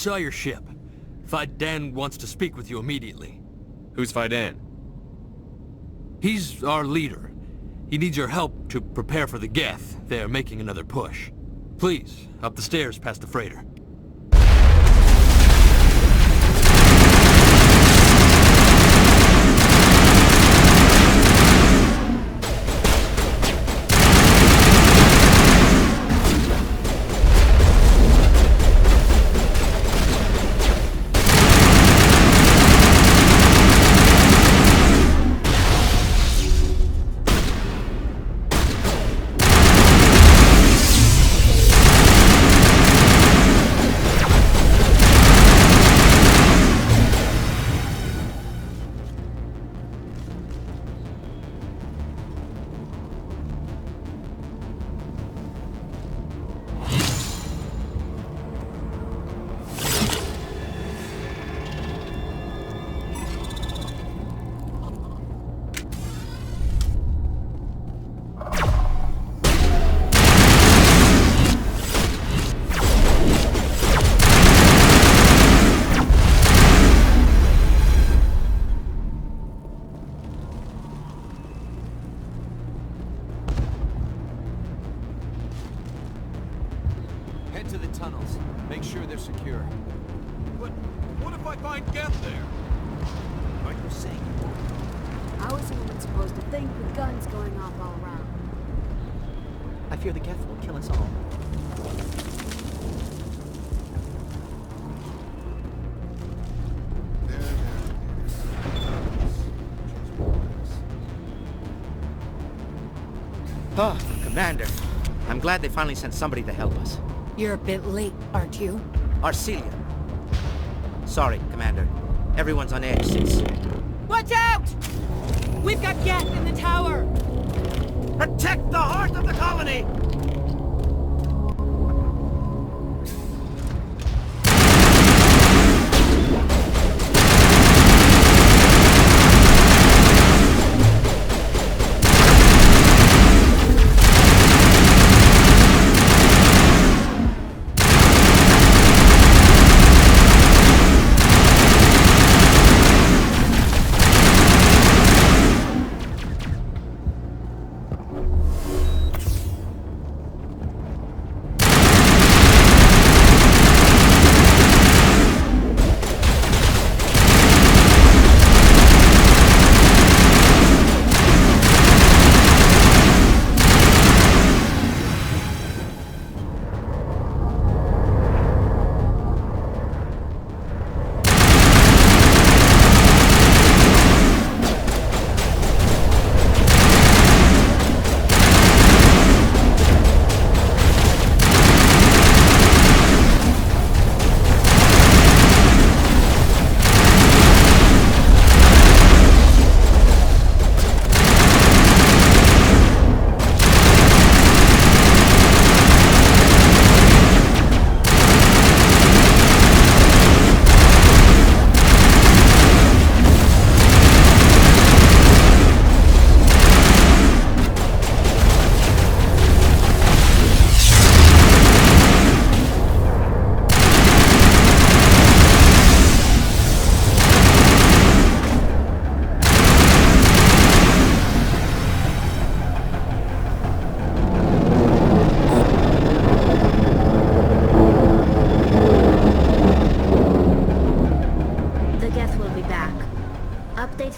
saw your ship. Faidan wants to speak with you immediately. Who's Faidan? He's our leader. He needs your help to prepare for the Geth. They're making another push. Please, up the stairs past the freighter. Head to the tunnels. Make sure they're secure. But what if I find Geth there? Are you saying you won't? How is anyone supposed to think with guns going off all around? I fear the Geth will kill us all. Oh, Commander. I'm glad they finally sent somebody to help us. You're a bit late, aren't you? Arcelia. Sorry, Commander. Everyone's on edge since... Watch out! We've got Geth in the tower! Protect the heart of the colony!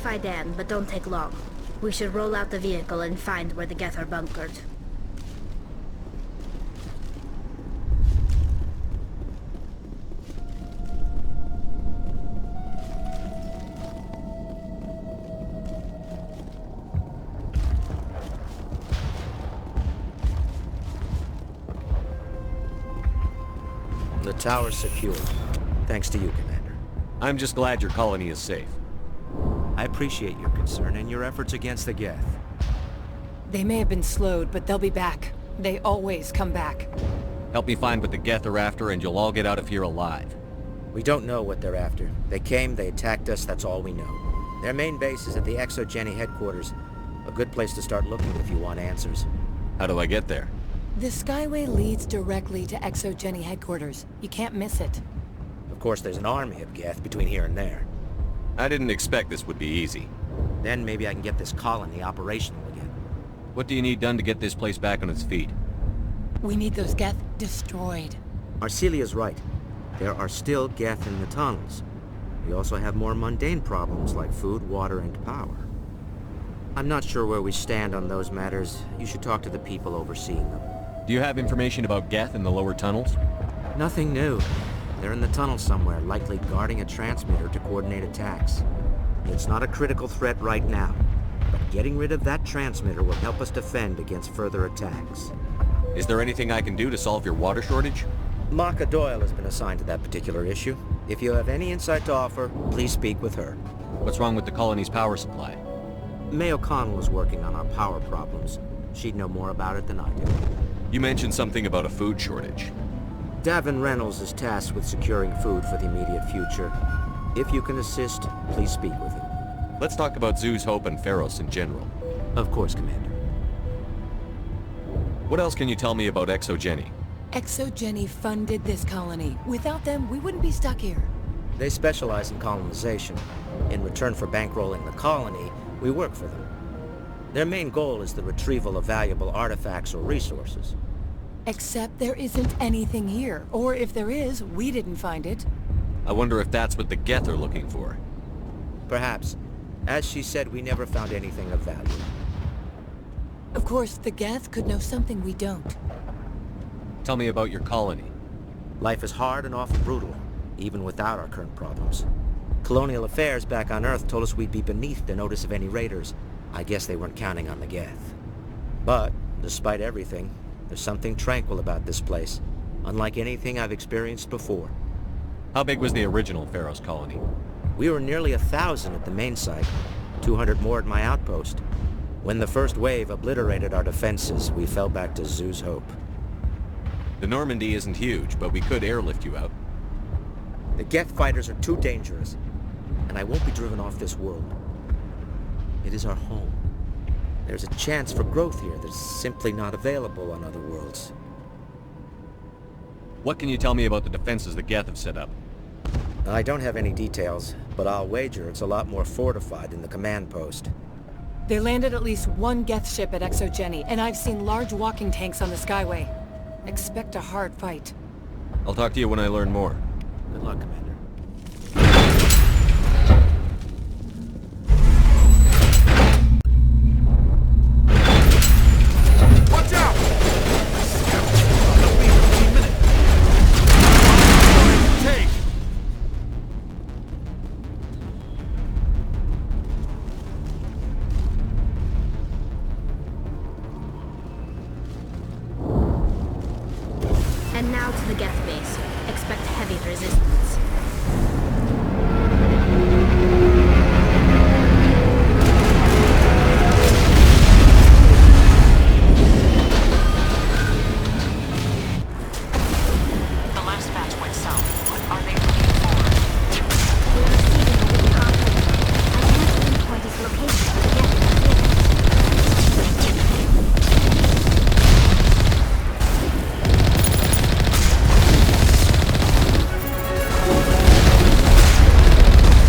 Faidan, but don't take long. We should roll out the vehicle and find where the Geth are bunkered. The tower's secure. Thanks to you, Commander. I'm just glad your colony is safe. I appreciate your concern and your efforts against the Geth. They may have been slowed, but they'll be back. They always come back. Help me find what the Geth are after, and you'll all get out of here alive. We don't know what they're after. They came, they attacked us, that's all we know. Their main base is at the Exogeny headquarters. A good place to start looking if you want answers. How do I get there? The Skyway leads directly to Exogeny headquarters. You can't miss it. Of course, there's an army of Geth between here and there. I didn't expect this would be easy. Then maybe I can get this colony operational again. What do you need done to get this place back on its feet? We need those Geth destroyed. Arcelia's right. There are still Geth in the tunnels. We also have more mundane problems like food, water, and power. I'm not sure where we stand on those matters. You should talk to the people overseeing them. Do you have information about Geth in the lower tunnels? Nothing new. They're in the tunnel somewhere, likely guarding a transmitter to coordinate attacks. It's not a critical threat right now, but getting rid of that transmitter will help us defend against further attacks. Is there anything I can do to solve your water shortage? Maka Doyle has been assigned to that particular issue. If you have any insight to offer, please speak with her. What's wrong with the colony's power supply? May O'Connell is working on our power problems. She'd know more about it than I do. You mentioned something about a food shortage. Davin Reynolds is tasked with securing food for the immediate future. If you can assist, please speak with him. Let's talk about Zoo's Hope and Feros in general. Of course, Commander. What else can you tell me about ExoGeni? ExoGeni funded this colony. Without them, we wouldn't be stuck here. They specialize in colonization. In return for bankrolling the colony, we work for them. Their main goal is the retrieval of valuable artifacts or resources. Except there isn't anything here. Or if there is, we didn't find it. I wonder if that's what the Geth are looking for. Perhaps. As she said, we never found anything of value. Of course, the Geth could know something we don't. Tell me about your colony. Life is hard and often brutal, even without our current problems. Colonial affairs back on Earth told us we'd be beneath the notice of any raiders. I guess they weren't counting on the Geth. But, despite everything, there's something tranquil about this place, unlike anything I've experienced before. How big was the original Feros colony? We were nearly 1,000 at the main site, 200 more at my outpost. When the first wave obliterated our defenses, we fell back to Zoo's Hope. The Normandy isn't huge, but we could airlift you out. The Geth fighters are too dangerous, and I won't be driven off this world. It is our home. There's a chance for growth here that's simply not available on other worlds. What can you tell me about the defenses the Geth have set up? I don't have any details, but I'll wager it's a lot more fortified than the command post. They landed at least one Geth ship at ExoGeni, and I've seen large walking tanks on the Skyway. Expect a hard fight. I'll talk to you when I learn more. Good luck, Commander. Watch out! Take! And now to the Geth base. Expect heavy resistance. The last batch went south. What are they looking for? We are receiving a weak contact. I can't pinpoint its location, but the Geth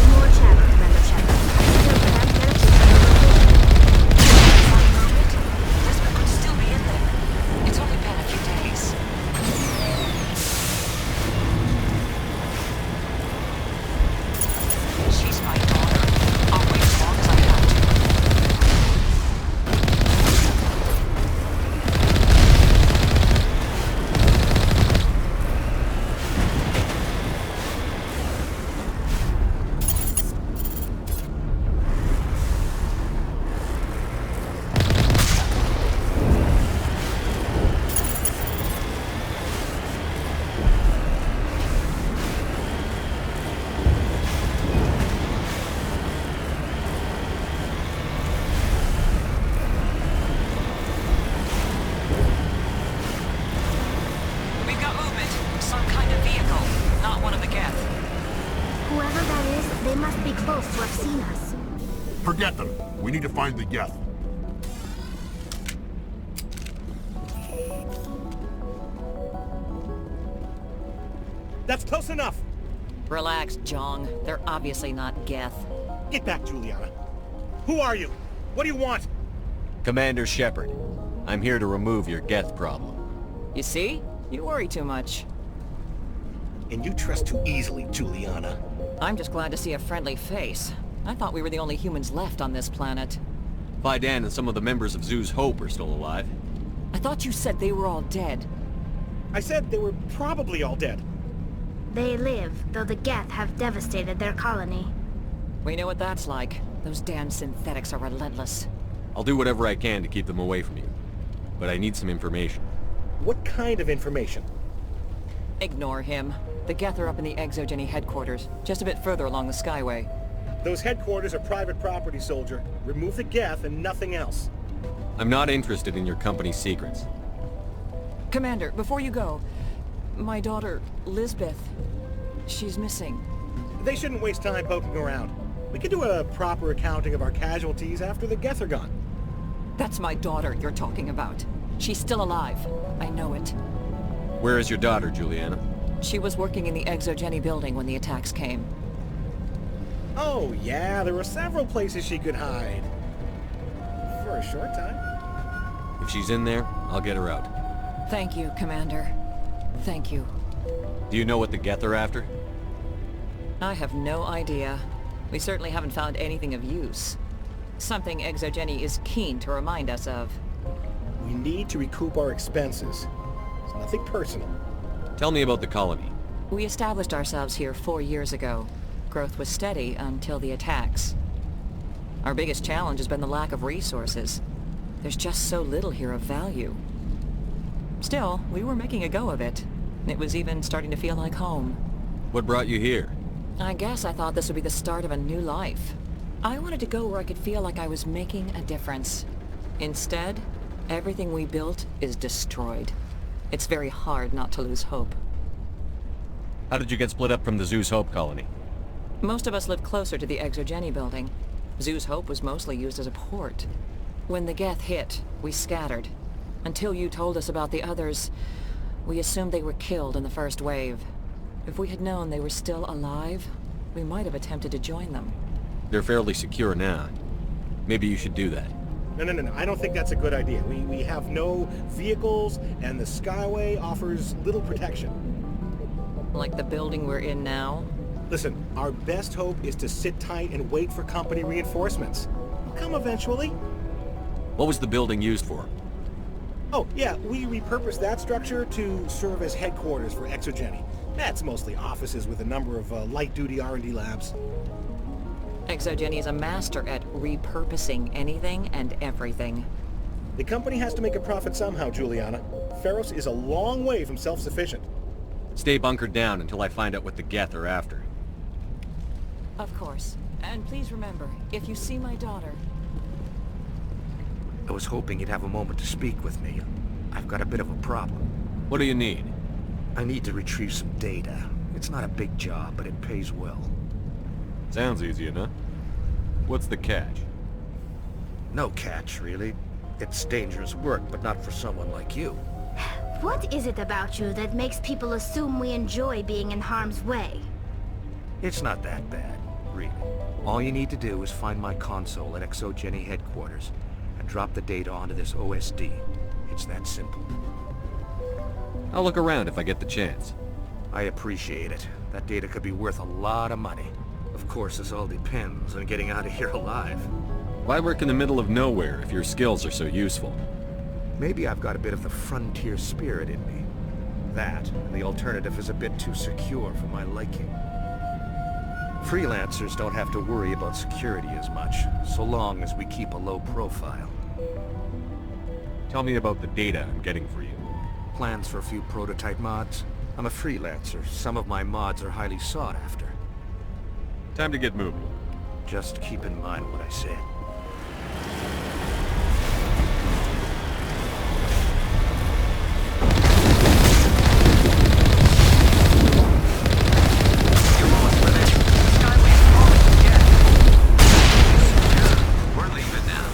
more chatter, Commander Shepard. I still can't get a location. Desmond could still be in there. It's only been a few days. She's my daughter. I'll wait as long as I have to. We've got movement. Some kind of vehicle. Not one of the Geth. Whoever that is, they must be close to have seen us. Forget them. We need to find the Geth. That's close enough! Relax, Jong. They're obviously not Geth. Get back, Juliana. Who are you? What do you want? Commander Shepard, I'm here to remove your Geth problem. You see? You worry too much. And you trust too easily, Juliana. I'm just glad to see a friendly face. I thought we were the only humans left on this planet. Fidan and some of the members of Zoo's Hope are still alive. I thought you said they were all dead. I said they were probably all dead. They live, though the Geth have devastated their colony. We know what that's like. Those damn synthetics are relentless. I'll do whatever I can to keep them away from you. But I need some information. What kind of information? Ignore him. The Geth are up in the Exogeny headquarters, just a bit further along the Skyway. Those headquarters are private property, soldier. Remove the Geth and nothing else. I'm not interested in your company's secrets. Commander, before you go, my daughter, Lisbeth, she's missing. They shouldn't waste time poking around. We can do a proper accounting of our casualties after the Geth are gone. That's my daughter you're talking about. She's still alive. I know it. Where is your daughter, Juliana? She was working in the Exogeny building when the attacks came. Oh, yeah, there were several places she could hide. For a short time. If she's in there, I'll get her out. Thank you, Commander. Thank you. Do you know what the Geth are after? I have no idea. We certainly haven't found anything of use. Something Exogeny is keen to remind us of. We need to recoup our expenses. It's nothing personal. Tell me about the colony. We established ourselves here 4 years ago. Growth was steady until the attacks. Our biggest challenge has been the lack of resources. There's just so little here of value. Still, we were making a go of it. It was even starting to feel like home. What brought you here? I guess I thought this would be the start of a new life. I wanted to go where I could feel like I was making a difference. Instead, everything we built is destroyed. It's very hard not to lose hope. How did you get split up from the Zoo's Hope colony? Most of us lived closer to the Exogeny building. Zoo's Hope was mostly used as a port. When the Geth hit, we scattered. Until you told us about the others, we assumed they were killed in the first wave. If we had known they were still alive, we might have attempted to join them. They're fairly secure now. Maybe you should do that. No. I don't think that's a good idea. We have no vehicles, and the Skyway offers little protection. Like the building we're in now? Listen, our best hope is to sit tight and wait for company reinforcements. They'll come eventually. What was the building used for? Oh, yeah, we repurposed that structure to serve as headquarters for Exogeny. That's mostly offices with a number of light-duty R&D labs. Exogeny is a master at repurposing anything and everything. The company has to make a profit somehow, Juliana. Feros is a long way from self-sufficient. Stay bunkered down until I find out what the Geth are after. Of course. And please remember, if you see my daughter... I was hoping you'd have a moment to speak with me. I've got a bit of a problem. What do you need? I need to retrieve some data. It's not a big job, but it pays well. Sounds easy enough. What's the catch? No catch, really. It's dangerous work, but not for someone like you. What is it about you that makes people assume we enjoy being in harm's way? It's not that bad, really. All you need to do is find my console at Exogeny headquarters and drop the data onto this OSD. It's that simple. I'll look around if I get the chance. I appreciate it. That data could be worth a lot of money. Of course, this all depends on getting out of here alive. Why work in the middle of nowhere if your skills are so useful? Maybe I've got a bit of the frontier spirit in me. That, and the alternative is a bit too secure for my liking. Freelancers don't have to worry about security as much, so long as we keep a low profile. Tell me about the data I'm getting for you. Plans for a few prototype mods? I'm a freelancer. Some of my mods are highly sought after. Time to get moving. Just keep in mind what I said. You're almost finished. The Skyway's falling again. We're leaving now.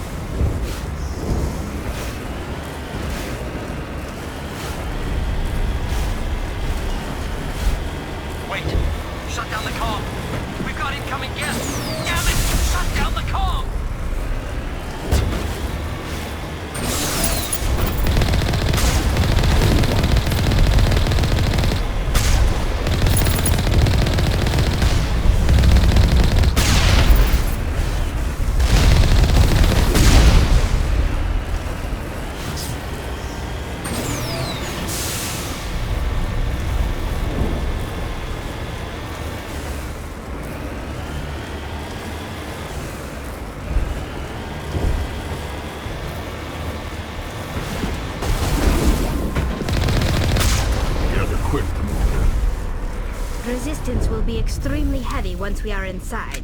Wait. Shut down the be extremely heavy once we are inside.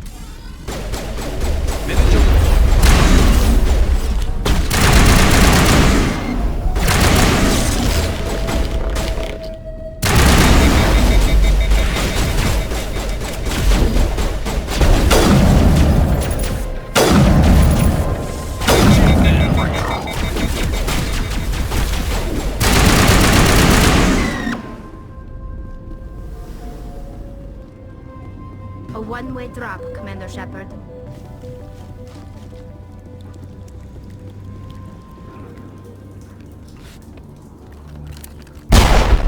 A one-way drop, Commander Shepard.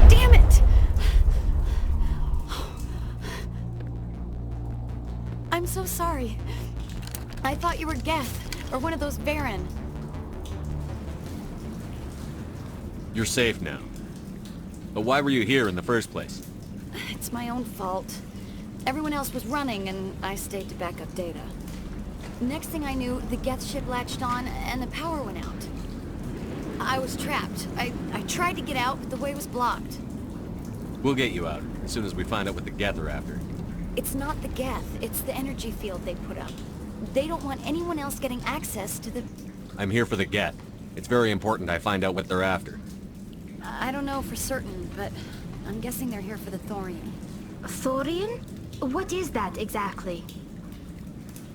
Damn it! I'm so sorry. I thought you were Geth, or one of those Varen. You're safe now. But why were you here in the first place? It's my own fault. Everyone else was running, and I stayed to back up data. Next thing I knew, the Geth ship latched on, and the power went out. I was trapped. I tried to get out, but the way was blocked. We'll get you out, as soon as we find out what the Geth are after. It's not the Geth, it's the energy field they put up. They don't want anyone else getting access to the... I'm here for the Geth. It's very important I find out what they're after. I don't know for certain, but I'm guessing they're here for the Thorian. Thorian? What is that exactly?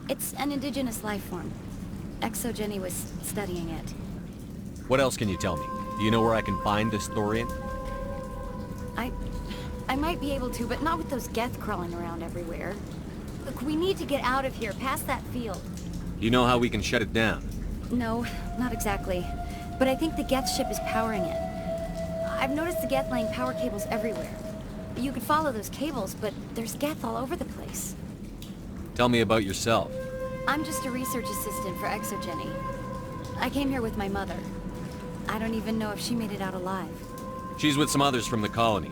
It's an indigenous life form. Exogeny was studying it. What else can you tell me? Do you know where I can find this Thorian? I might be able to, but not with those Geth crawling around everywhere. Look, we need to get out of here, past that field. You know how we can shut it down? No, not exactly. But I think the Geth ship is powering it. I've noticed the Geth laying power cables everywhere. You could follow those cables, but there's Geth all over the place. Tell me about yourself. I'm just a research assistant for Exogeny. I came here with my mother. I don't even know if she made it out alive. She's with some others from the colony.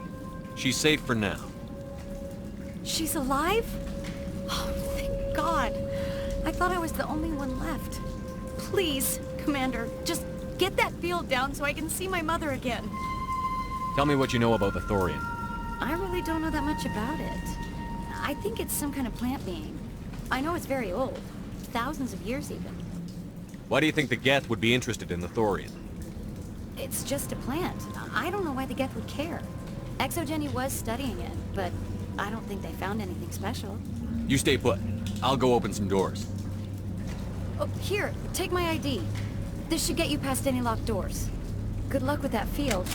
She's safe for now. She's alive? Oh, thank God. I thought I was the only one left. Please, Commander, just get that field down so I can see my mother again. Tell me what you know about the Thorian. I really don't know that much about it. I think it's some kind of plant being. I know it's very old. Thousands of years even. Why do you think the Geth would be interested in the Thorian? It's just a plant. I don't know why the Geth would care. Exogeny was studying it, but I don't think they found anything special. You stay put. I'll go open some doors. Oh, here, take my ID. This should get you past any locked doors. Good luck with that field.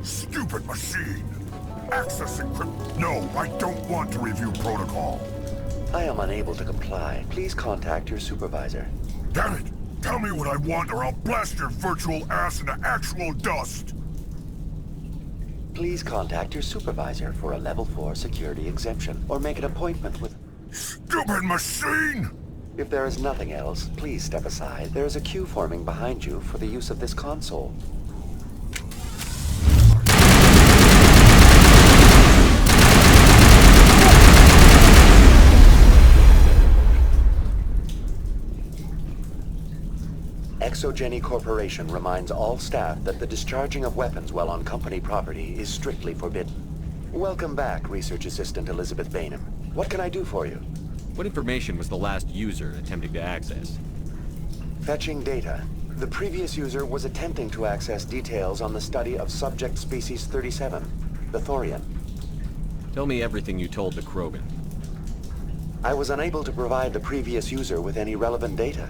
Stupid machine! Access encrypt... No, I don't want to review protocol. I am unable to comply. Please contact your supervisor. Damn it! Tell me what I want or I'll blast your virtual ass into actual dust! Please contact your supervisor for a level 4 security exemption, or make an appointment with... Stupid machine! If there is nothing else, please step aside. There is a queue forming behind you for the use of this console. Exogeny Corporation reminds all staff that the discharging of weapons while on company property is strictly forbidden. Welcome back, Research Assistant Elizabeth Bainham. What can I do for you? What information was the last user attempting to access? Fetching data. The previous user was attempting to access details on the study of subject species 37, the Thorian. Tell me everything you told the Krogan. I was unable to provide the previous user with any relevant data.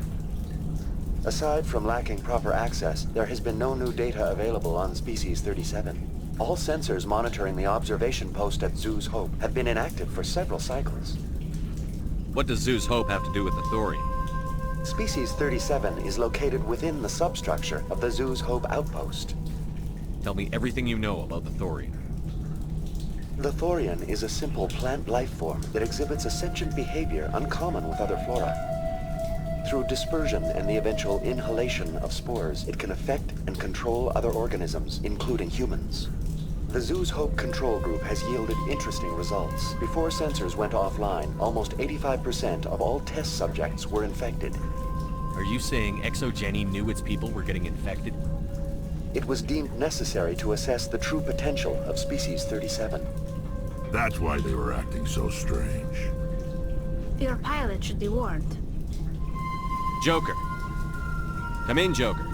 Aside from lacking proper access, there has been no new data available on Species 37. All sensors monitoring the observation post at Zeus Hope have been inactive for several cycles. What does Zeus Hope have to do with the Thorian? Species 37 is located within the substructure of the Zeus Hope outpost. Tell me everything you know about the Thorian. The Thorian is a simple plant life form that exhibits a sentient behavior uncommon with other flora. Through dispersion and the eventual inhalation of spores, it can affect and control other organisms, including humans. The Zoo's Hope control group has yielded interesting results. Before sensors went offline, almost 85% of all test subjects were infected. Are you saying ExoGeni knew its people were getting infected? It was deemed necessary to assess the true potential of Species 37. That's why they were acting so strange. Your pilot should be warned. Joker. Come in, Joker.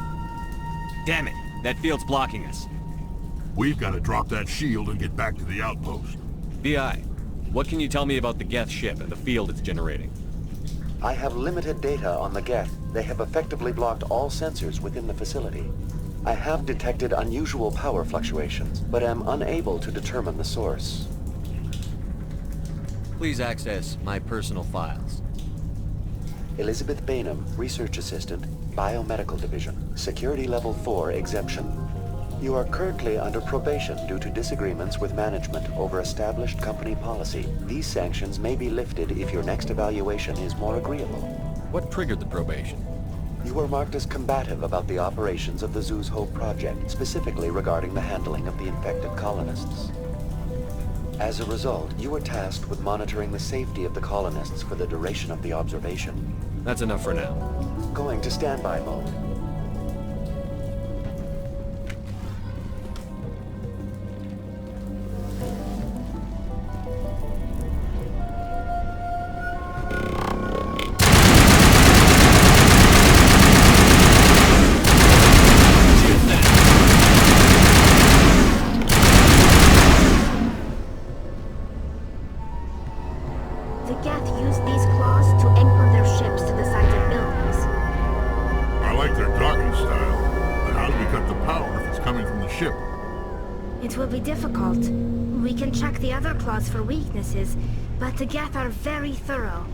Damn it, that field's blocking us. We've got to drop that shield and get back to the outpost. BI, what can you tell me about the Geth ship and the field it's generating? I have limited data on the Geth. They have effectively blocked all sensors within the facility. I have detected unusual power fluctuations, but am unable to determine the source. Please access my personal files. Elizabeth Bainham, Research Assistant, Biomedical Division, Security Level 4 exemption. You are currently under probation due to disagreements with management over established company policy. These sanctions may be lifted if your next evaluation is more agreeable. What triggered the probation? You were marked as combative about the operations of the Zoo's Hope project, specifically regarding the handling of the infected colonists. As a result, you were tasked with monitoring the safety of the colonists for the duration of the observation. That's enough for now. Going to standby mode. The Geth use these claws to anchor their ships to the sides of buildings. I like their docking style, but how do we cut the power if it's coming from the ship? It will be difficult. We can check the other claws for weaknesses, but the Geth are very thorough.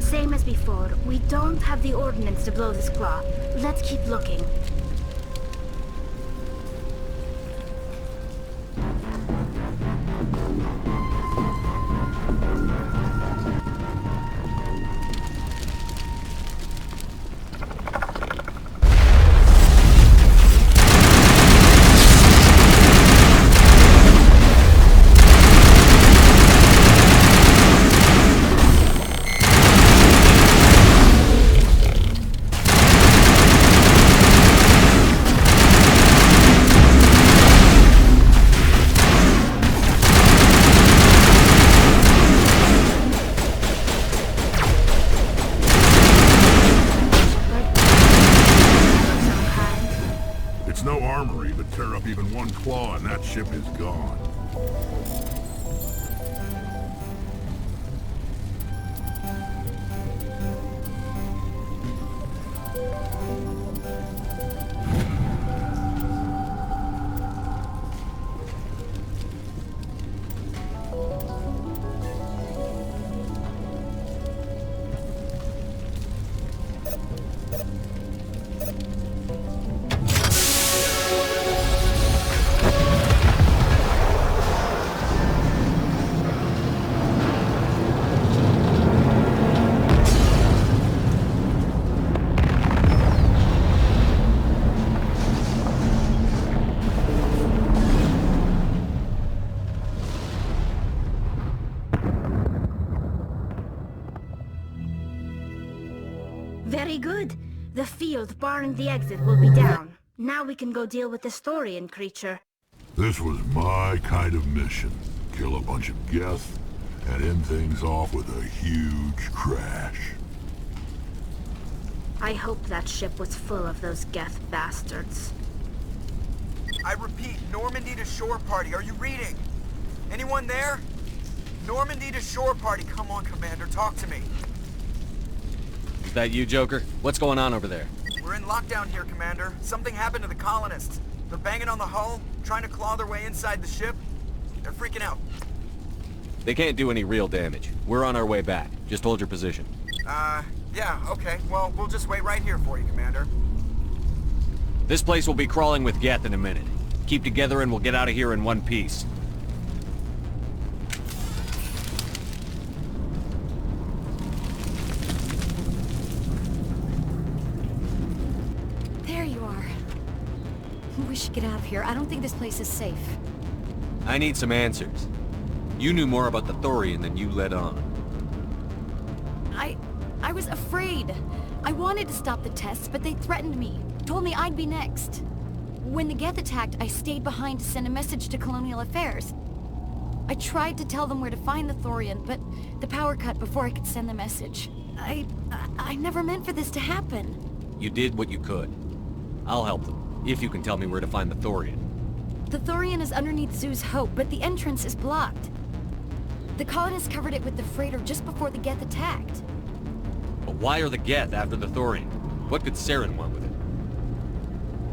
Same as before, we don't have the ordnance to blow this claw. Let's keep looking. No armory, but tear up even one claw and that ship is gone. Very good. The field barring the exit will be down. Now we can go deal with the Thorian creature. This was my kind of mission. Kill a bunch of Geth and end things off with a huge crash. I hope that ship was full of those Geth bastards. I repeat, Normandy to shore party. Are you reading? Anyone there? Normandy to shore party. Come on, Commander, talk to me. Is that you, Joker? What's going on over there? We're in lockdown here, Commander. Something happened to the colonists. They're banging on the hull, trying to claw their way inside the ship. They're freaking out. They can't do any real damage. We're on our way back. Just hold your position. Yeah, okay. Well, we'll just wait right here for you, Commander. This place will be crawling with Geth in a minute. Keep together and we'll get out of here in one piece. There you are. We should get out of here. I don't think this place is safe. I need some answers. You knew more about the Thorian than you let on. I was afraid. I wanted to stop the tests, but they threatened me. Told me I'd be next. When the Geth attacked, I stayed behind to send a message to Colonial Affairs. I tried to tell them where to find the Thorian, but the power cut before I could send the message. I never meant for this to happen. You did what you could. I'll help them, if you can tell me where to find the Thorian. The Thorian is underneath Zoo's Hope, but the entrance is blocked. The colonists covered it with the freighter just before the Geth attacked. But why are the Geth after the Thorian? What could Saren want with it?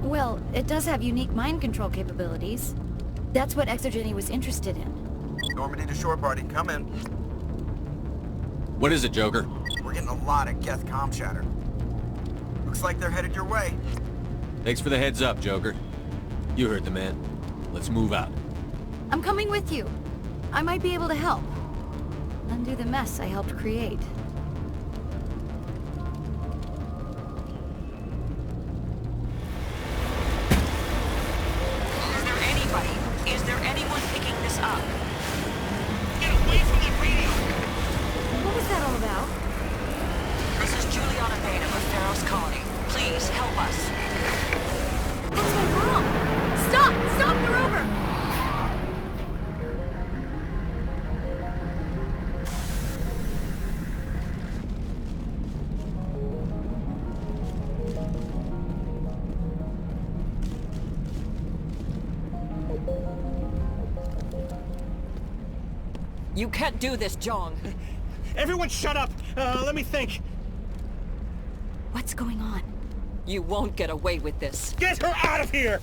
Well, it does have unique mind control capabilities. That's what Exogeny was interested in. Normandy to shore party, come in. What is it, Joker? We're getting a lot of Geth comm chatter. Looks like they're headed your way. Thanks for the heads up, Joker. You heard the man. Let's move out. I'm coming with you. I might be able to help. Undo the mess I helped create. Is there anyone picking this up? Get away from that radio! What was that all about? This is Juliana Beta of Feros Colony. Please, help us. That's my mom! Stop! Stop the rover! You can't do this, Jong. Everyone shut up! Let me think. What's going on? You won't get away with this. Get her out of here!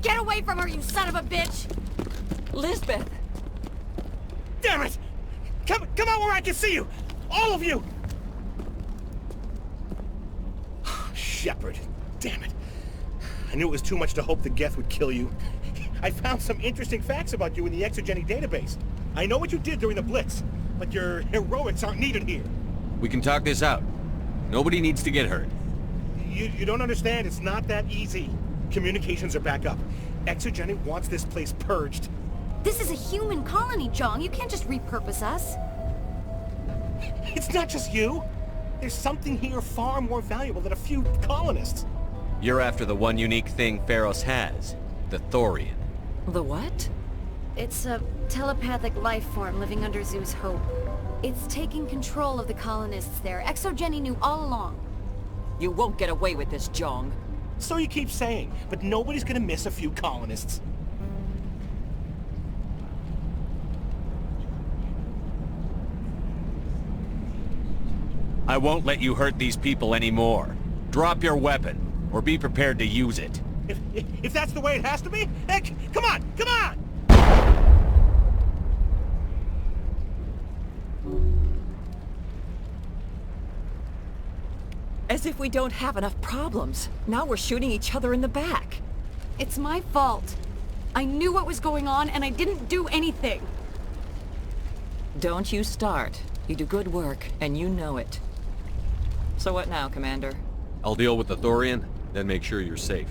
Get away from her, you son of a bitch! Lisbeth! Damn it! Come out where I can see you! All of you! Shepard, damn it. I knew it was too much to hope the Geth would kill you. I found some interesting facts about you in the Exogeny database. I know what you did during the Blitz, but your heroics aren't needed here. We can talk this out. Nobody needs to get hurt. You don't understand, it's not that easy. Communications are back up. Exogeny wants this place purged. This is a human colony, Jong. You can't just repurpose us. It's not just you. There's something here far more valuable than a few colonists. You're after the one unique thing Feros has, the Thorian. The what? It's a telepathic life form living under Zoo's Hope. It's taking control of the colonists there. Exogeny knew all along. You won't get away with this, Jong. So you keep saying, but nobody's gonna miss a few colonists. I won't let you hurt these people anymore. Drop your weapon, or be prepared to use it. If that's the way it has to be, heck, come on, come on! As if we don't have enough problems. Now we're shooting each other in the back. It's my fault. I knew what was going on, and I didn't do anything. Don't you start. You do good work, and you know it. So what now, Commander? I'll deal with the Thorian, then make sure you're safe.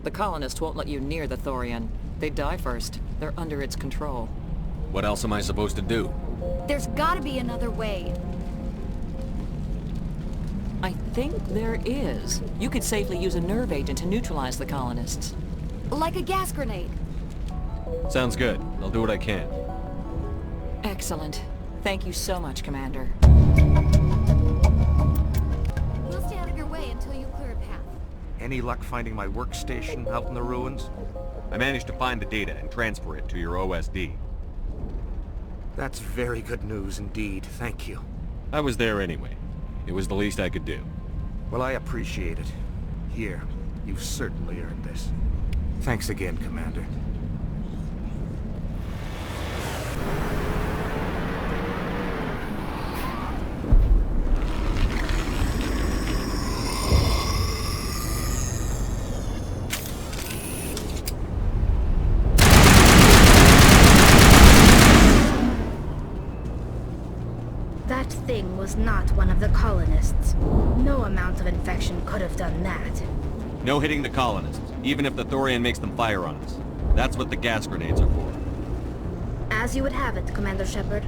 The colonists won't let you near the Thorian. They die first. They're under its control. What else am I supposed to do? There's gotta be another way. I think there is. You could safely use a nerve agent to neutralize the colonists. Like a gas grenade. Sounds good. I'll do what I can. Excellent. Thank you so much, Commander. We'll Any luck finding my workstation out in the ruins? I managed to find the data and transfer it to your OSD. That's very good news indeed, thank you. I was there anyway. It was the least I could do. Well, I appreciate it. Here, you've certainly earned this. Thanks again, Commander. That thing was not one of the colonists. No amount of infection could have done that. No hitting the colonists, even if the Thorian makes them fire on us. That's what the gas grenades are for. As you would have it, Commander Shepard.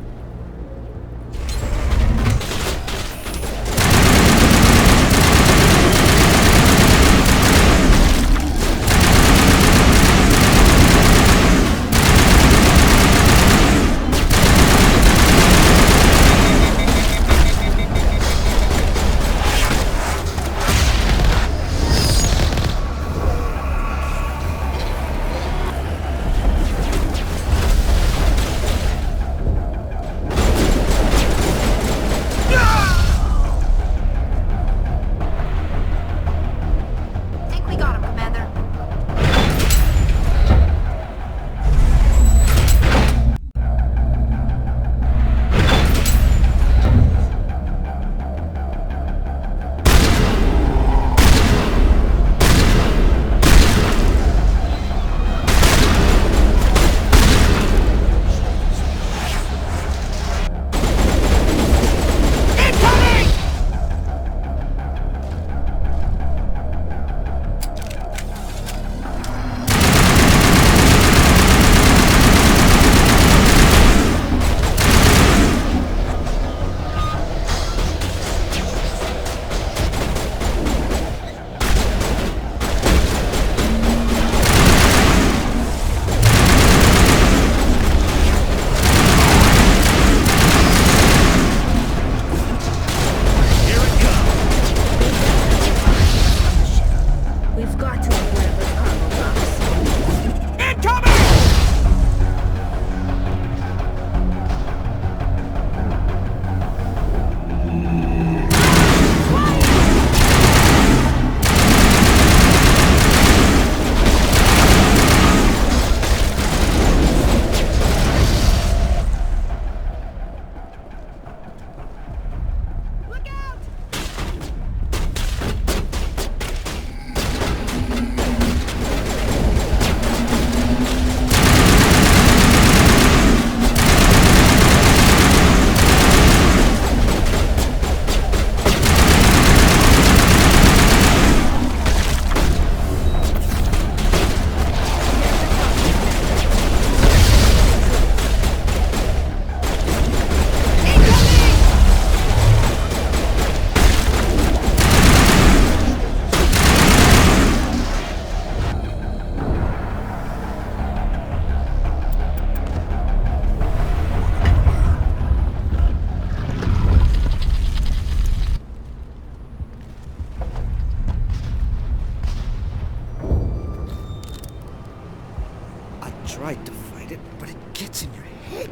Tried to fight it, but it gets in your head.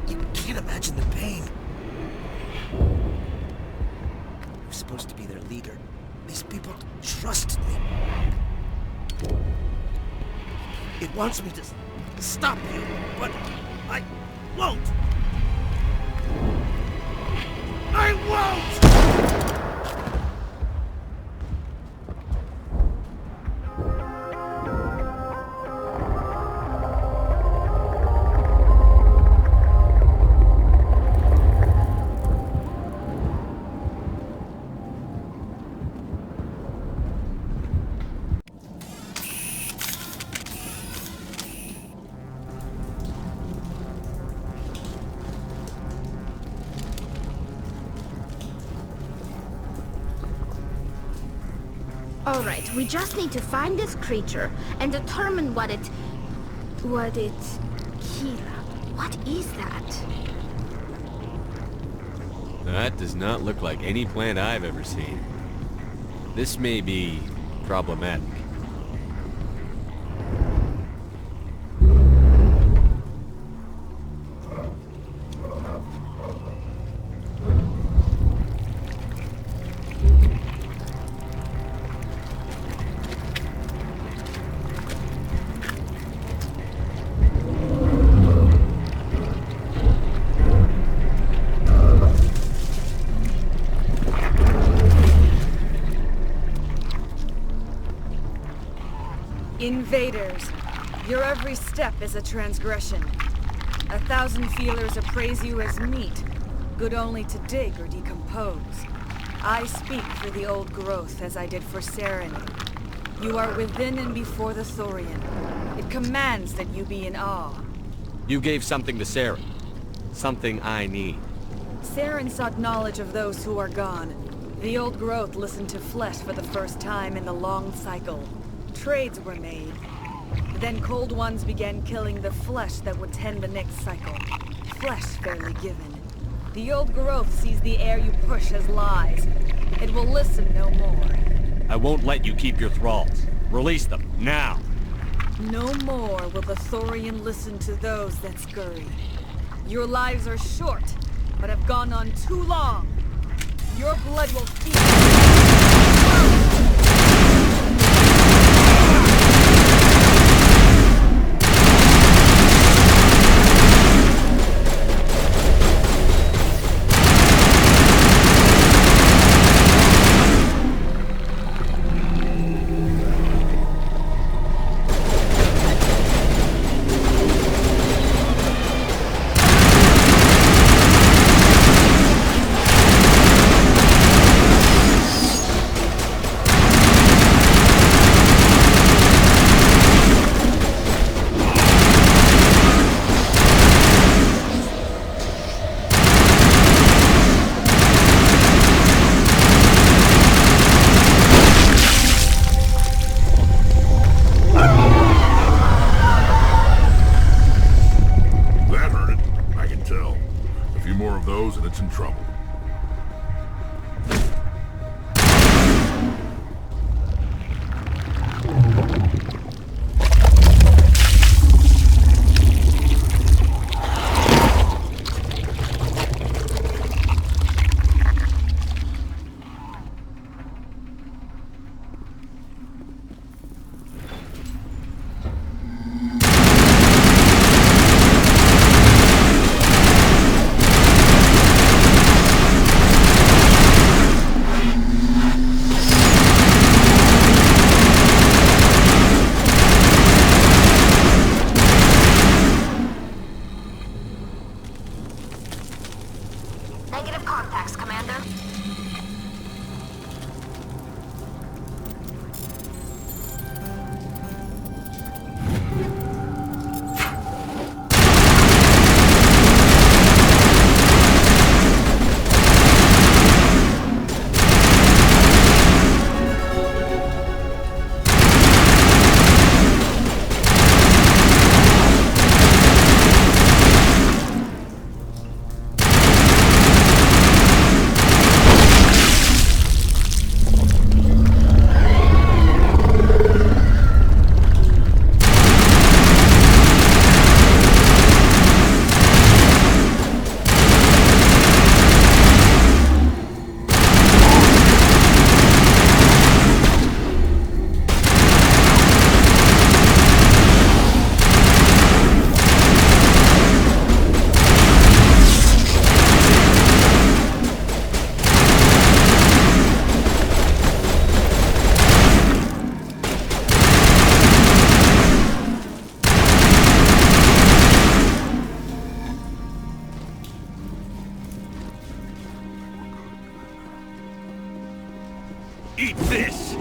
You can't imagine the pain. I'm supposed to be their leader. These people trusted me. It wants me to stop you, but I won't. I won't! All right, we just need to find this creature and determine what it... Kira, what is that? That does not look like any plant I've ever seen. This may be problematic. Invaders, your every step is a transgression. 1,000 feelers appraise you as meat, good only to dig or decompose. I speak for the old growth as I did for Saren. You are within and before the Thorian. It commands that you be in awe. You gave something to Saren. Something I need. Saren sought knowledge of those who are gone. The old growth listened to flesh for the first time in the long cycle. Trades were made. Then cold ones began killing the flesh that would tend the next cycle. Flesh fairly given. The old growth sees the air you push as lies. It will listen no more. I won't let you keep your thralls. Release them, now! No more will the Thorian listen to those that scurry. Your lives are short, but have gone on too long. Your blood will feed. And it's in trouble. Negative contacts, Commander. Eat this!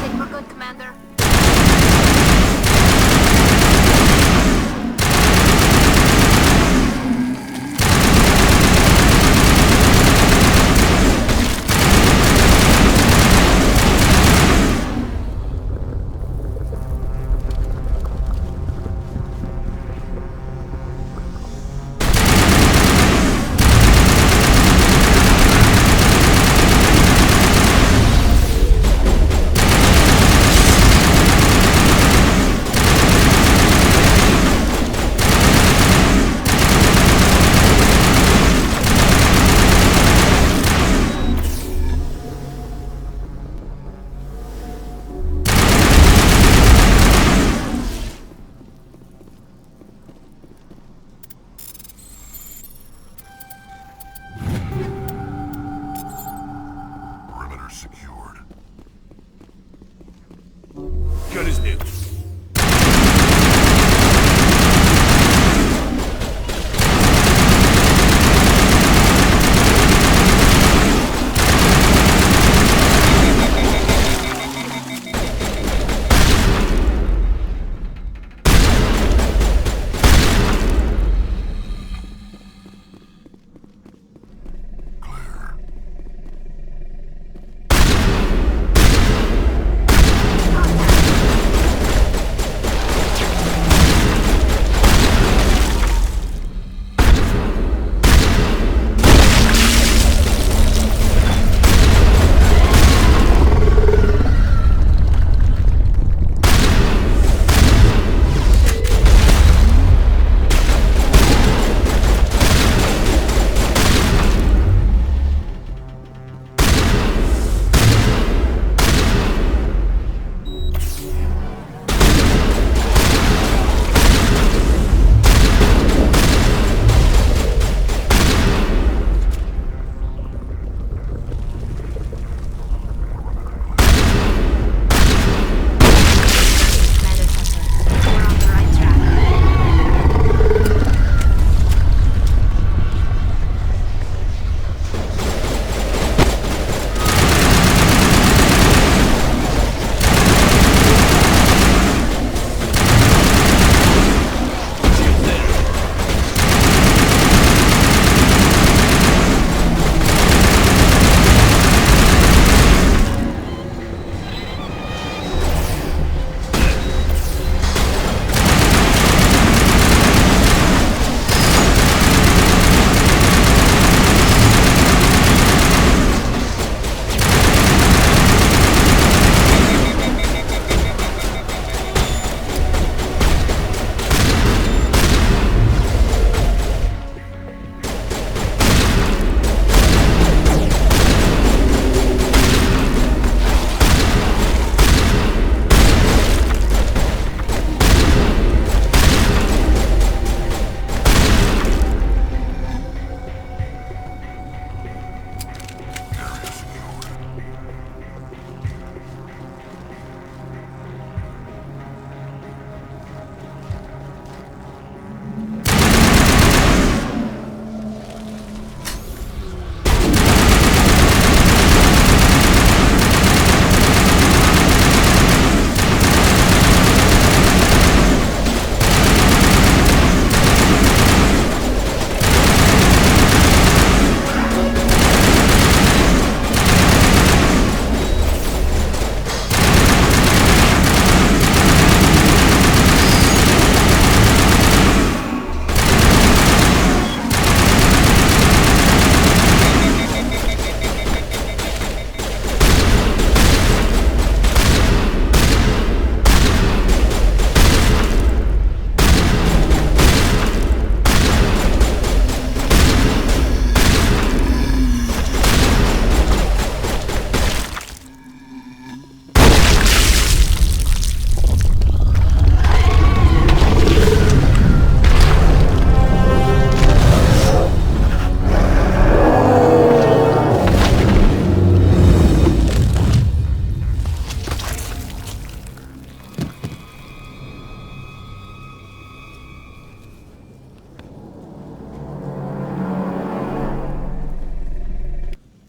Think we're good, Commander?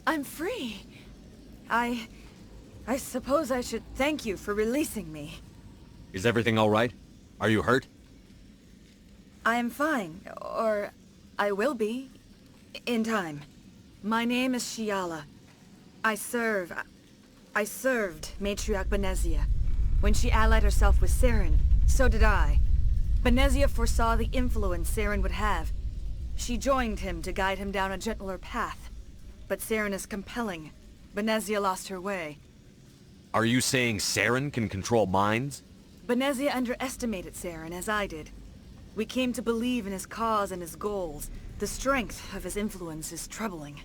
I'm free. I suppose I should thank you for releasing me. Is everything all right? Are you hurt? I am fine, or I will be, in time. My name is Shiala. I served Matriarch Benezia. When she allied herself with Saren, so did I. Benezia foresaw the influence Saren would have. She joined him to guide him down a gentler path. But Saren is compelling. Benezia lost her way. Are you saying Saren can control minds? Benezia underestimated Saren, as I did. We came to believe in his cause and his goals. The strength of his influence is troubling.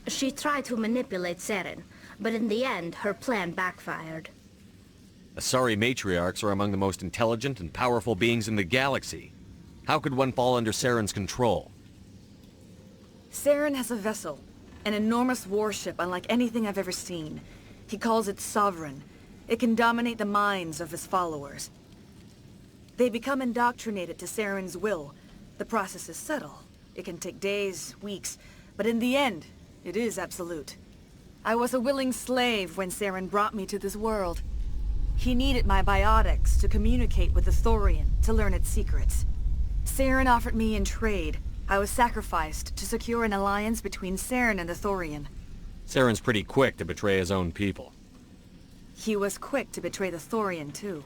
She tried to manipulate Saren, but in the end, her plan backfired. Asari matriarchs are among the most intelligent and powerful beings in the galaxy. How could one fall under Saren's control? Saren has a vessel, an enormous warship unlike anything I've ever seen. He calls it Sovereign. It can dominate the minds of his followers. They become indoctrinated to Saren's will. The process is subtle. It can take days, weeks, but in the end, it is absolute. I was a willing slave when Saren brought me to this world. He needed my biotics to communicate with the Thorian, to learn its secrets. Saren offered me in trade. I was sacrificed to secure an alliance between Saren and the Thorian. Saren's pretty quick to betray his own people. He was quick to betray the Thorian, too.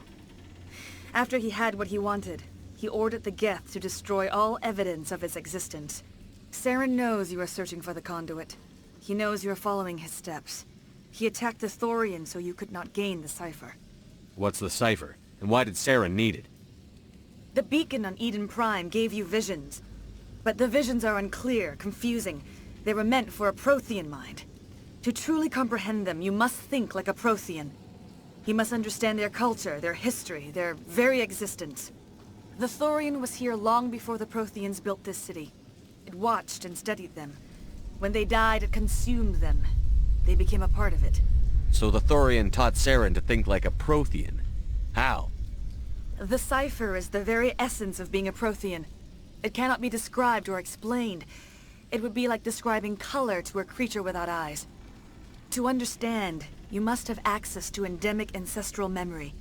After he had what he wanted, he ordered the Geth to destroy all evidence of its existence. Saren knows you are searching for the conduit. He knows you are following his steps. He attacked the Thorian so you could not gain the cipher. What's the cipher? And why did Saren need it? The beacon on Eden Prime gave you visions. But the visions are unclear, confusing. They were meant for a Prothean mind. To truly comprehend them, you must think like a Prothean. You must understand their culture, their history, their very existence. The Thorian was here long before the Protheans built this city. It watched and studied them. When they died, it consumed them. They became a part of it. So the Thorian taught Saren to think like a Prothean. How? The cipher is the very essence of being a Prothean. It cannot be described or explained. It would be like describing color to a creature without eyes. To understand, you must have access to endemic ancestral memory.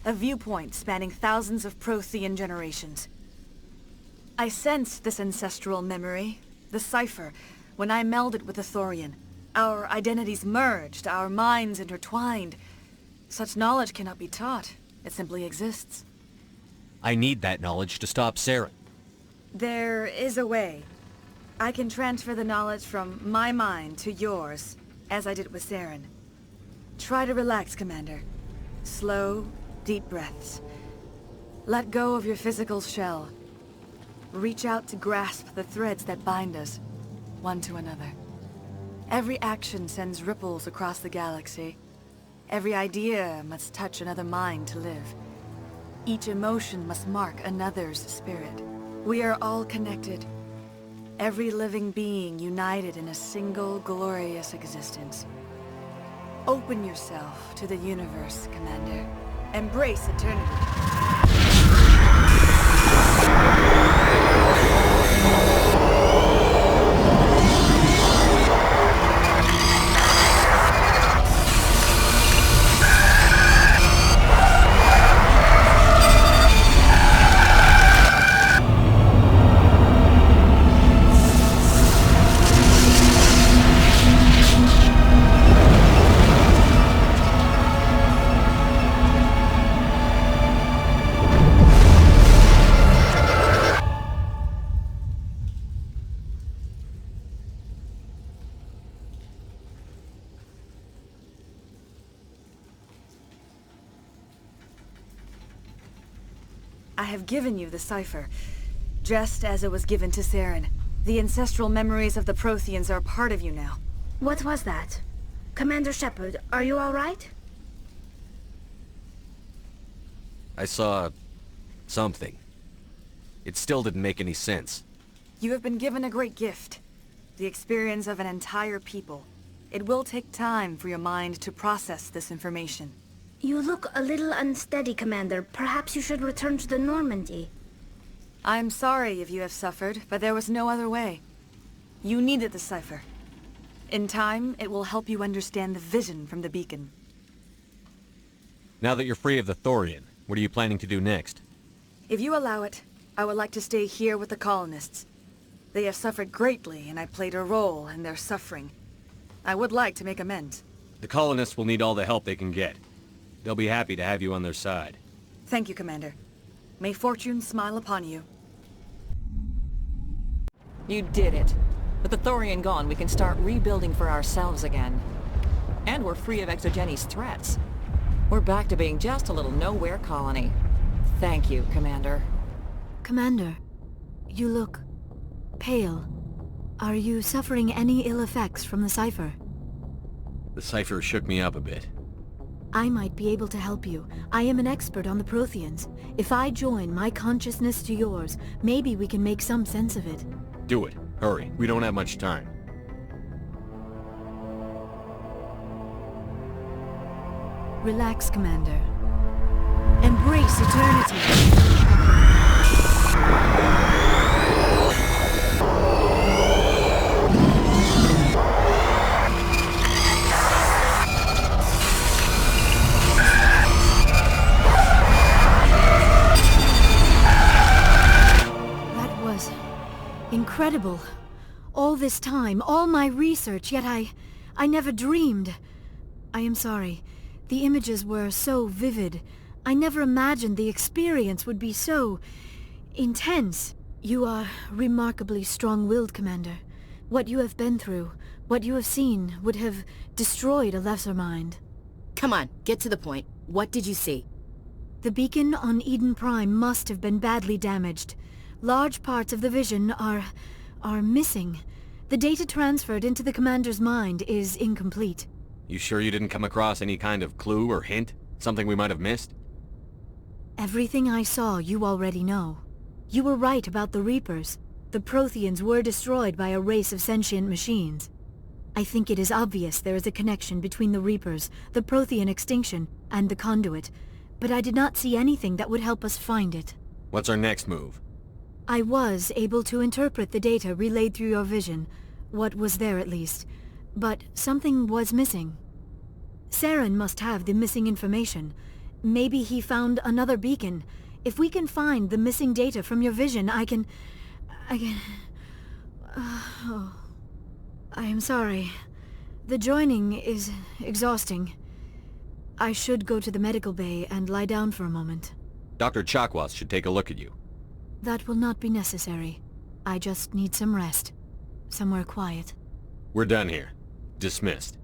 A viewpoint spanning thousands of Prothean generations. I sensed this ancestral memory, the cipher, when I melded with the Thorian. Our identities merged, our minds intertwined. Such knowledge cannot be taught. It simply exists. I need that knowledge to stop Saren. There is a way. I can transfer the knowledge from my mind to yours, as I did with Saren. Try to relax, Commander. Slow, deep breaths. Let go of your physical shell. Reach out to grasp the threads that bind us, one to another. Every action sends ripples across the galaxy. Every idea must touch another mind to live. Each emotion must mark another's spirit. We are all connected. Every living being united in a single glorious existence. Open yourself to the universe, Commander. Embrace eternity. I have given you the cipher, just as it was given to Saren. The ancestral memories of the Protheans are a part of you now. What was that? Commander Shepard, are you all right? I saw... something. It still didn't make any sense. You have been given a great gift. The experience of an entire people. It will take time for your mind to process this information. You look a little unsteady, Commander. Perhaps you should return to the Normandy. I'm sorry if you have suffered, but there was no other way. You needed the cipher. In time, it will help you understand the vision from the beacon. Now that you're free of the Thorian, what are you planning to do next? If you allow it, I would like to stay here with the colonists. They have suffered greatly, and I played a role in their suffering. I would like to make amends. The colonists will need all the help they can get. They'll be happy to have you on their side. Thank you, Commander. May fortune smile upon you. You did it. With the Thorian gone, we can start rebuilding for ourselves again. And we're free of Exogeni's threats. We're back to being just a little nowhere colony. Thank you, Commander. Commander, you look... pale. Are you suffering any ill effects from the cipher? The cipher shook me up a bit. I might be able to help you. I am an expert on the Protheans. If I join my consciousness to yours, maybe we can make some sense of it. Do it. Hurry. We don't have much time. Relax, Commander. Embrace eternity. That was incredible. All this time, all my research, yet I never dreamed. I am sorry. The images were so vivid. I never imagined the experience would be so intense. You are remarkably strong-willed, Commander. What you have been through, what you have seen, would have destroyed a lesser mind. Come on, get to the point. What did you see? The beacon on Eden Prime must have been badly damaged. Large parts of the vision are missing. The data transferred into the Commander's mind is incomplete. You sure you didn't come across any kind of clue or hint? Something we might have missed? Everything I saw you already know. You were right about the Reapers. The Protheans were destroyed by a race of sentient machines. I think it is obvious there is a connection between the Reapers, the Prothean extinction, and the Conduit, but I did not see anything that would help us find it. What's our next move? I was able to interpret the data relayed through your vision, what was there at least, but something was missing. Saren must have the missing information. Maybe he found another beacon. If we can find the missing data from your vision, I can... I am sorry. The joining is exhausting. I should go to the medical bay and lie down for a moment. Dr. Chakwas should take a look at you. That will not be necessary. I just need some rest. Somewhere quiet. We're done here. Dismissed.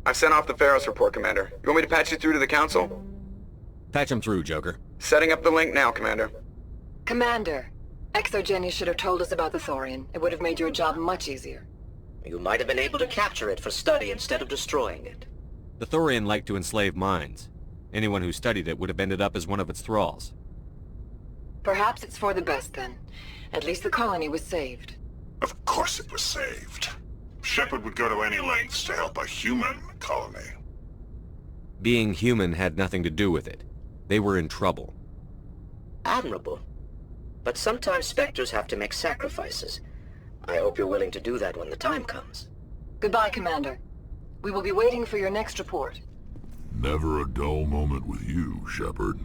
I've sent off the Feros report, Commander. You want me to patch you through to the Council? Patch him through, Joker. Setting up the link now, Commander. Commander, Exogeny should have told us about the Thorian. It would have made your job much easier. You might have been able to capture it for study instead of destroying it. The Thorian liked to enslave minds. Anyone who studied it would have ended up as one of its thralls. Perhaps it's for the best then. At least the colony was saved. Of course it was saved. Shepard would go to any lengths to help a human colony. Being human had nothing to do with it. They were in trouble. Admirable. But sometimes Spectres have to make sacrifices. I hope you're willing to do that when the time comes. Goodbye, Commander. We will be waiting for your next report. Never a dull moment with you, Shepard.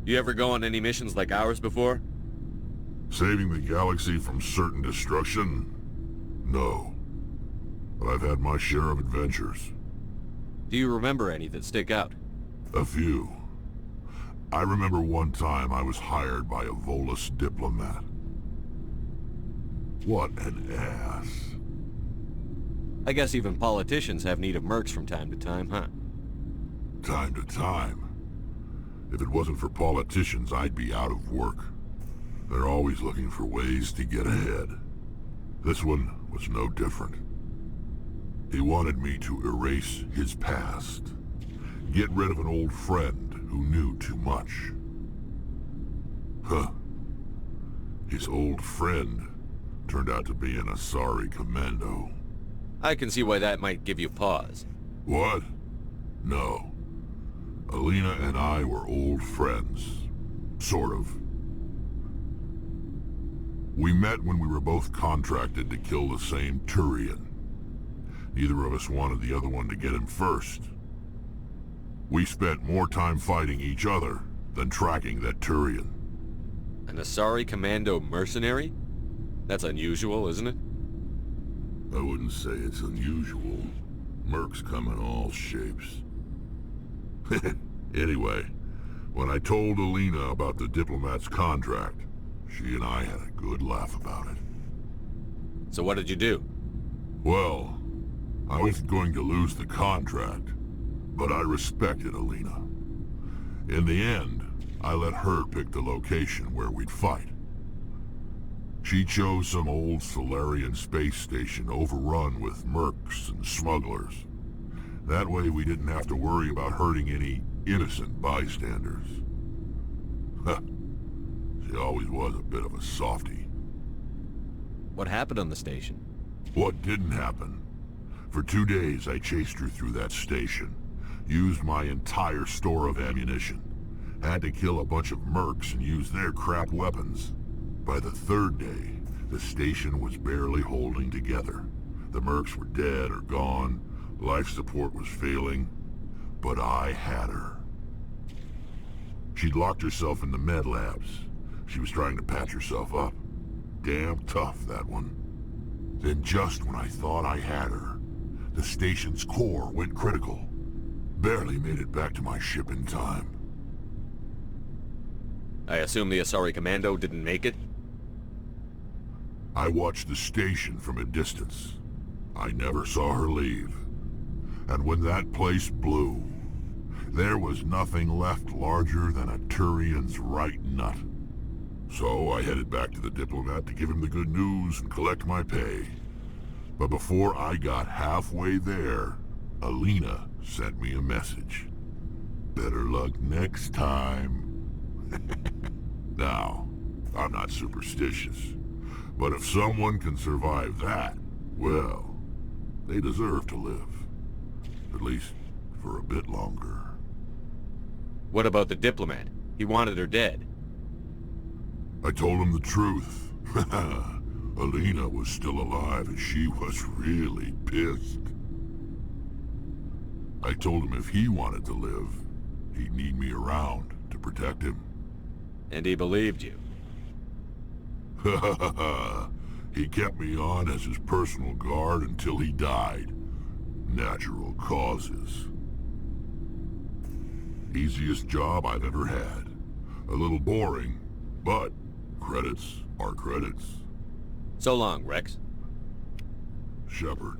You ever go on any missions like ours before? Saving the galaxy from certain destruction? No. But I've had my share of adventures. Do you remember any that stick out? A few. I remember one time I was hired by a Volus diplomat. What an ass. I guess even politicians have need of mercs from time to time, huh? Time to time. If it wasn't for politicians, I'd be out of work. They're always looking for ways to get ahead. This one was no different. He wanted me to erase his past. Get rid of an old friend who knew too much. Huh. His old friend turned out to be an Asari commando. I can see why that might give you pause. What? No. Alina and I were old friends. Sort of. We met when we were both contracted to kill the same Turian. Neither of us wanted the other one to get him first. We spent more time fighting each other than tracking that Turian. An Asari commando mercenary? That's unusual, isn't it? I wouldn't say it's unusual. Mercs come in all shapes. Anyway, when I told Alina about the diplomat's contract, she and I had a good laugh about it. So what did you do? Well, I was going to lose the contract, but I respected Alina. In the end, I let her pick the location where we'd fight. She chose some old Solarian space station overrun with mercs and smugglers. That way we didn't have to worry about hurting any innocent bystanders. She always was a bit of a softie. What happened on the station? What didn't happen? For 2 days, I chased her through that station. Used my entire store of ammunition. Had to kill a bunch of mercs and use their crap weapons. By the 3rd day, the station was barely holding together. The mercs were dead or gone. Life support was failing. But I had her. She'd locked herself in the med labs. She was trying to patch herself up. Damn tough, that one. Then just when I thought I had her, the station's core went critical. Barely made it back to my ship in time. I assume the Asari Commando didn't make it? I watched the station from a distance. I never saw her leave. And when that place blew, there was nothing left larger than a Turian's right nut. So I headed back to the diplomat to give him the good news and collect my pay. But before I got halfway there, Alina sent me a message. Better luck next time. Now, I'm not superstitious, but if someone can survive that, well, they deserve to live. At least for a bit longer. What about the diplomat? He wanted her dead. I told him the truth. Alina was still alive and she was really pissed. I told him if he wanted to live, he'd need me around to protect him. And he believed you. He kept me on as his personal guard until he died. Natural causes. Easiest job I've ever had. A little boring, but credits are credits. So long, Rex. Shepard.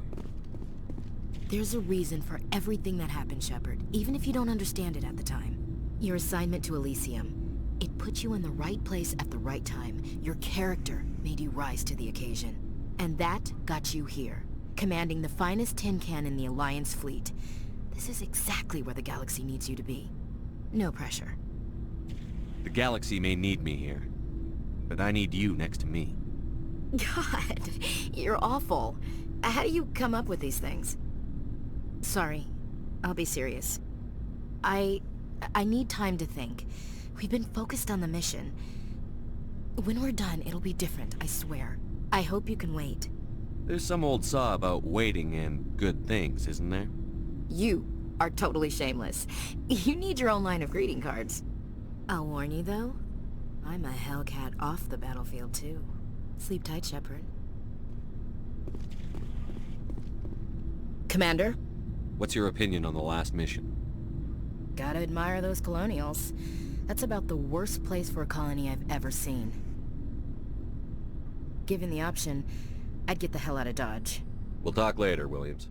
There's a reason for everything that happened, Shepard, even if you don't understand it at the time. Your assignment to Elysium. It put you in the right place at the right time. Your character made you rise to the occasion. And that got you here, commanding the finest tin can in the Alliance fleet. This is exactly where the galaxy needs you to be. No pressure. The galaxy may need me here, but I need you next to me. God, you're awful. How do you come up with these things? Sorry, I'll be serious. I need time to think. We've been focused on the mission. When we're done, it'll be different, I swear. I hope you can wait. There's some old saw about waiting and good things, isn't there? You are totally shameless. You need your own line of greeting cards. I'll warn you, though. I'm a Hellcat off the battlefield, too. Sleep tight, Shepard. Commander? What's your opinion on the last mission? Gotta admire those colonials. That's about the worst place for a colony I've ever seen. Given the option, I'd get the hell out of Dodge. We'll talk later, Williams.